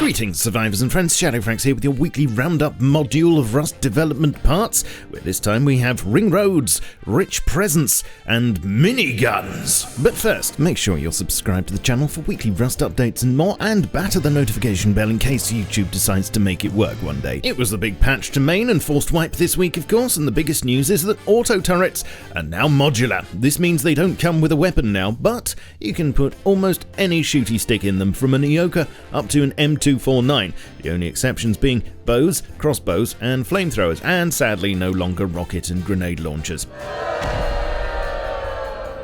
Greetings survivors and friends, Shadowfrax here with your weekly roundup module of Rust development parts, where this time we have ring roads, rich presents, and miniguns. But first, make sure you're subscribed to the channel for weekly Rust updates and more, and batter the notification bell in case YouTube decides to make it work one day. It was the big patch to main and forced wipe this week of course, and the biggest news is that auto turrets are now modular. This means they don't come with a weapon now, but you can put almost any shooty stick in them, from an Ioka up to an M249, the only exceptions being bows, crossbows, and flamethrowers, and sadly no longer rocket and grenade launchers.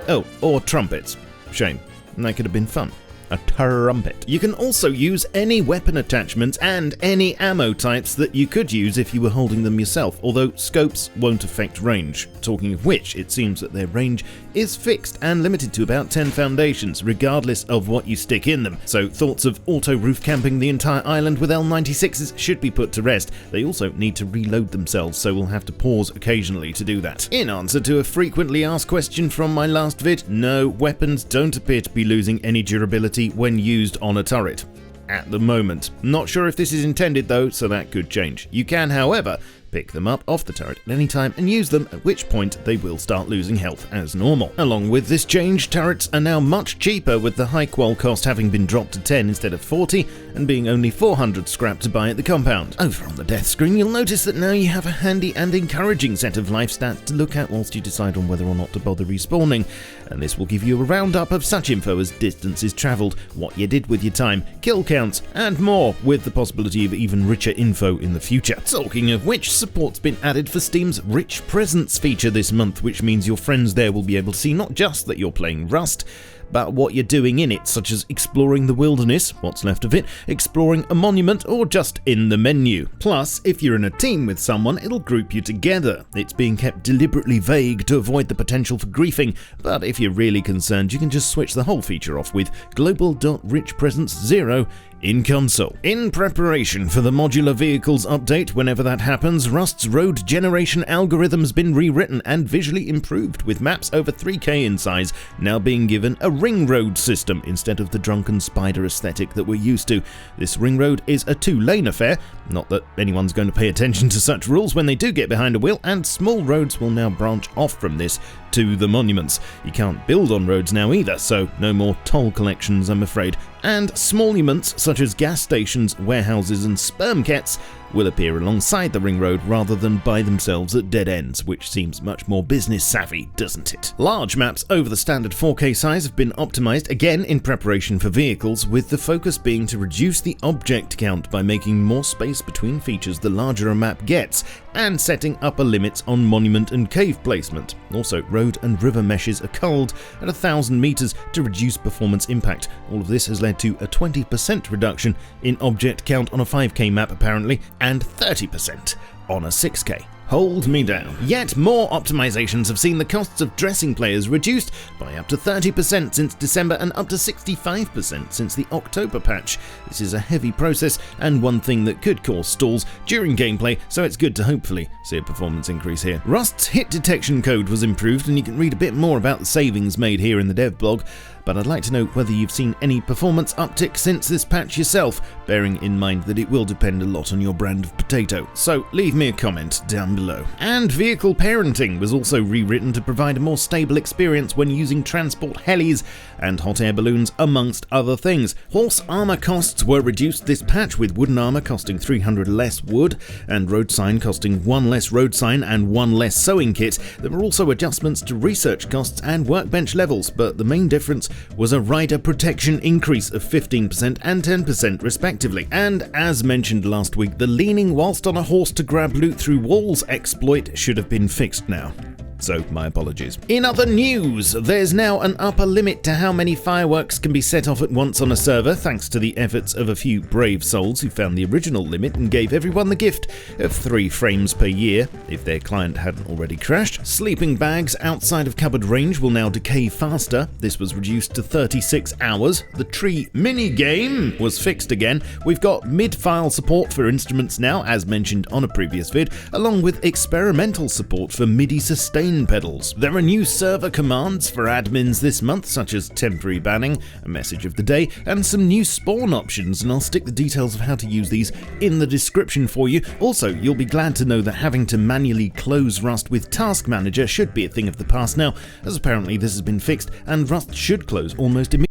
Oh, or trumpets. Shame. That could have been fun. A trumpet. You can also use any weapon attachments and any ammo types that you could use if you were holding them yourself, although scopes won't affect range. Talking of which, it seems that their range is fixed and limited to about 10 foundations, regardless of what you stick in them. So thoughts of auto roof camping the entire island with L96s should be put to rest. They also need to reload themselves, so we'll have to pause occasionally to do that. In answer to a frequently asked question from my last vid, no, weapons don't appear to be losing any durability when used on a turret. At the moment. Not sure if this is intended though, so that could change. You can, however, pick them up off the turret at any time and use them, at which point they will start losing health as normal. Along with this change, turrets are now much cheaper, with the high qual cost having been dropped to 10 instead of 40 and being only 400 scrap to buy at the compound. Over on the death screen, you'll notice that now you have a handy and encouraging set of life stats to look at whilst you decide on whether or not to bother respawning, and this will give you a roundup of such info as distances travelled, what you did with your time, kill counts, and more, with the possibility of even richer info in the future. Talking of which, support's been added for Steam's Rich Presents feature this month, which means your friends there will be able to see not just that you're playing Rust, but what you're doing in it, such as exploring the wilderness, what's left of it, exploring a monument, or just in the menu. Plus, if you're in a team with someone, it'll group you together. It's being kept deliberately vague to avoid the potential for griefing, but if you're really concerned, you can just switch the whole feature off with global.richpresents0 in console. In preparation for the modular vehicles update, whenever that happens, Rust's road generation algorithm's been rewritten and visually improved, with maps over 3K in size now being given a ring road system instead of the drunken spider aesthetic that we're used to. This ring road is a 2-lane affair, not that anyone's going to pay attention to such rules when they do get behind a wheel, and small roads will now branch off from this to the monuments. You can't build on roads now either, so no more toll collections, I'm afraid. And small-uments such as gas stations, warehouses, and sperm kets will appear alongside the ring road rather than by themselves at dead ends, which seems much more business savvy, doesn't it? Large maps over the standard 4K size have been optimized again in preparation for vehicles, with the focus being to reduce the object count by making more space between features the larger a map gets, and setting upper limits on monument and cave placement. Also, road and river meshes are culled at 1,000 meters to reduce performance impact. All of this has led to a 20% reduction in object count on a 5K map apparently, and 30% on a 6K. Hold me down. Yet more optimizations have seen the costs of dressing players reduced by up to 30% since December and up to 65% since the October patch. This is a heavy process and one thing that could cause stalls during gameplay, so it's good to hopefully see a performance increase here. Rust's hit detection code was improved, and you can read a bit more about the savings made here in the dev blog, but I'd like to know whether you've seen any performance uptick since this patch yourself, bearing in mind that it will depend a lot on your brand of potato. So leave me a comment down below. And vehicle parenting was also rewritten to provide a more stable experience when using transport helis and hot air balloons, amongst other things. Horse armor costs were reduced this patch, with wooden armor costing 300 less wood, and road sign costing 1 less road sign and 1 less sewing kit. There were also adjustments to research costs and workbench levels, but the main difference was a rider protection increase of 15% and 10% respectively. And as mentioned last week, the leaning whilst on a horse to grab loot through walls exploit should have been fixed now. So, my apologies. In other news, there's now an upper limit to how many fireworks can be set off at once on a server, thanks to the efforts of a few brave souls who found the original limit and gave everyone the gift of 3 frames per year, if their client hadn't already crashed. Sleeping bags outside of cupboard range will now decay faster. This was reduced to 36 hours. The tree minigame was fixed again. We've got mid-file support for instruments now, as mentioned on a previous vid, along with experimental support for MIDI sustain gain pedals. There are new server commands for admins this month, such as temporary banning, a message of the day, and some new spawn options, and I'll stick the details of how to use these in the description for you. Also, you'll be glad to know that having to manually close Rust with Task Manager should be a thing of the past now, as apparently this has been fixed, and Rust should close almost immediately.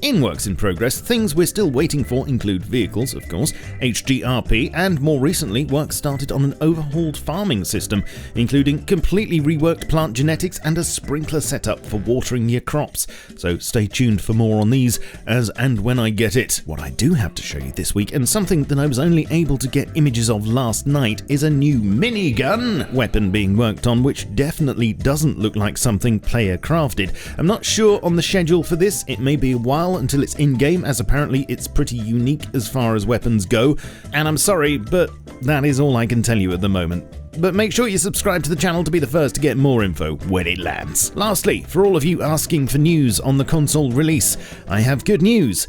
In works in progress, things we're still waiting for include vehicles, of course, HDRP, and more recently, work started on an overhauled farming system, including completely reworked plant genetics and a sprinkler setup for watering your crops. So stay tuned for more on these as and when I get it. What I do have to show you this week, and something that I was only able to get images of last night, is a new minigun weapon being worked on, which definitely doesn't look like something player crafted. I'm not sure on the schedule for this. It may be a while until it's in-game, as apparently it's pretty unique as far as weapons go, and I'm sorry, but that is all I can tell you at the moment. But make sure you subscribe to the channel to be the first to get more info when it lands. Lastly, for all of you asking for news on the console release, I have good news.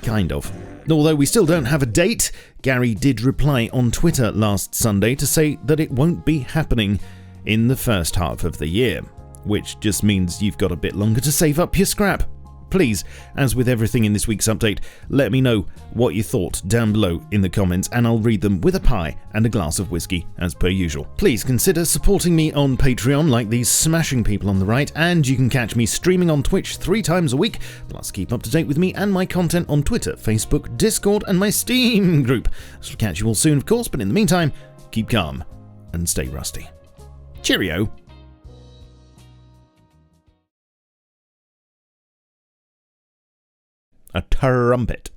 Kind of. Although we still don't have a date, Gary did reply on Twitter last Sunday to say that it won't be happening in the first half of the year, which just means you've got a bit longer to save up your scrap. Please, as with everything in this week's update, let me know what you thought down below in the comments, and I'll read them with a pie and a glass of whiskey, as per usual. Please consider supporting me on Patreon like these smashing people on the right, and you can catch me streaming on Twitch 3 times a week, plus keep up to date with me and my content on Twitter, Facebook, Discord, and my Steam group. So I'll catch you all soon, of course, but in the meantime, keep calm and stay rusty. Cheerio! A trumpet.